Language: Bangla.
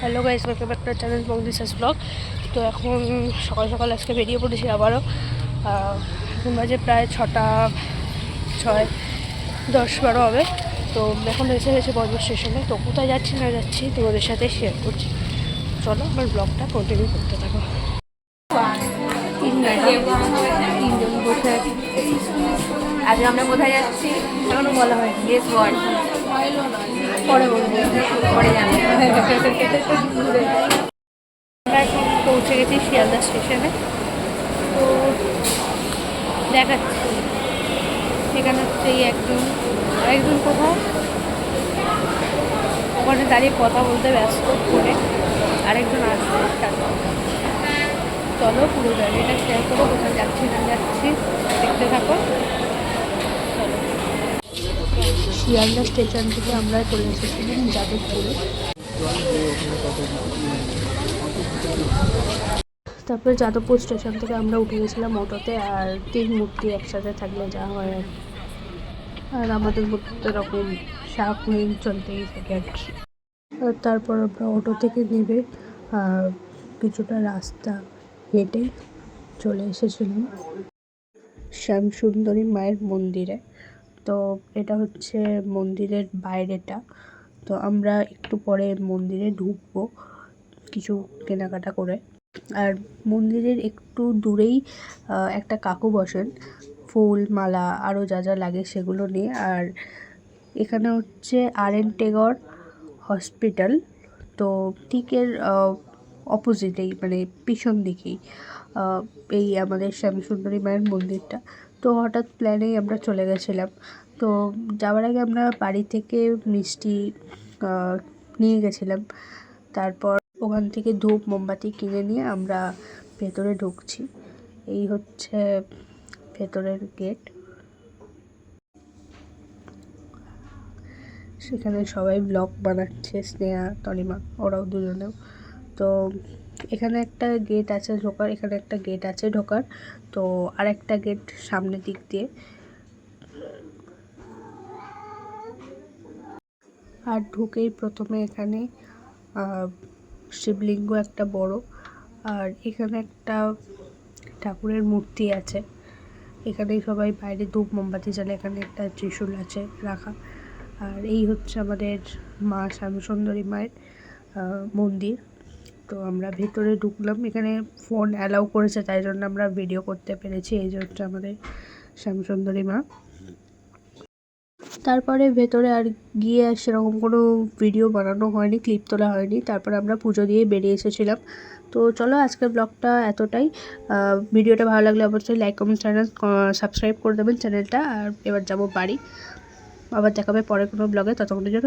Hello guys, welcome back to channel বংদিসাস ব্লগ। তো এখন সকাল সকাল আজকে বেরিয়ে পড়েছি আবারও। এখন বাজে প্রায় 6:10 হবে। তো এখন এসে গেছে বজবজ স্টেশনে। তো কোথায় যাচ্ছি না যাচ্ছি তোমাদের সাথে শেয়ার করছি। চলো আমার ব্লগটা কন্টিনিউ করতে থাকো। তিনজন বসে আছি। আজকে আমরা কোথায় যাচ্ছি এখনো বলা হয় গেস ওয়ার্ড পরে বলবো, পরে জানবে। আমরা এখন পৌঁছে গেছি শিয়ালদা স্টেশনে। তো দেখাচ্ছি এখানে হচ্ছে এই আরেকজন কোথাও ওখানে দাঁড়িয়ে কথা বলতে ব্যস্ত ফোনে, আরেকজন আসবে। চলো পুরো জার্নিটা শেয়ার করো, কোথায় যাচ্ছি না যাচ্ছি দেখতে থাকো। চলো, শিয়ালদা স্টেশন থেকে আমরা চলে এসেছিলাম যাদবপুরে। তারপরে যাদবপুর স্টেশন থেকে আমরা উঠে গেছিলাম অটোতে। আর 3 মূর্তি একসাথে থাকলে যা হয় আর আমাদের মধ্যে এরকম শাক মিল চলতেই থাকে আর কি। তারপর আমরা অটো থেকে নেমে কিছুটা রাস্তা হেঁটে চলে এসেছিলাম শ্যামসুন্দরী মায়ের মন্দিরে। তো এটা হচ্ছে মন্দিরের বাইরেটা। তো আমরা একটু পরে মন্দিরে ঢুকবো কিছু কেনাকাটা করে। আর মন্দিরের একটু দূরেই একটা কাকু বসেন ফুল মালা আরও যা যা লাগে সেগুলো নিয়ে। আর এখানে হচ্ছে আর.এন. টেগর হসপিটাল। তো ঠিক এর অপোজিটেই মানে পিছন দিকেই এই আমাদের শ্যামসুন্দরী মায়ের মন্দিরটা। তো হঠাৎ প্ল্যানেই আমরা চলে গেছিলাম। তো যাওয়ার আগে আমরা বাড়ি থেকে মিষ্টি নিয়ে গেছিলাম। তারপর ওখান থেকে ধূপ মোমবাতি কিনে নিয়ে আমরা ভেতরে ঢুকছি। এই হচ্ছে ভেতরের গেট। সেখানে সবাই ব্লগ বানাচ্ছে, স্নেহা তনিমা ওরাও দুজনেও। তো এখানে একটা গেট আছে ঢোকার, এখানে একটা গেট আছে ঢোকার। তো আর একটা গেট সামনের দিক দিয়ে। আর ঢুকেই প্রথমে এখানে শিবলিঙ্গ একটা বড়, আর এখানে একটা ঠাকুরের মূর্তি আছে। এখানেই সবাই বাইরে ধূপ মোমবাতি জ্বালে। এখানে একটা ত্রিশূল আছে রাখা। আর এই হচ্ছে আমাদের মা শ্যামসুন্দরী মায়ের মন্দির। তো আমরা ভেতরে ঢুকলাম। এখানে ফোন অ্যালাউ করেছে, তাই জন্য আমরা ভিডিও করতে পেরেছি। এই যে হচ্ছে আমাদের শ্যামসুন্দরী মা। তারপরে ভেতরে আর গিয়ে সেরকম কোনো ভিডিও বানানো হয়নি, ক্লিপ তোলা হয়নি। তারপরে আমরা পুজো দিয়ে বেরিয়ে এসেছিলাম। তো চলো আজকের ব্লগটা এতটাই। ভিডিওটা ভালো লাগলে অবশ্যই লাইক কমেন্ট চ্যানেল সাবস্ক্রাইব করে দেবেন চ্যানেলটা। আর এবার যাবো বাড়ি, আবার দেখাবে পরে কোনো ব্লগে। ততক্ষণের জন্য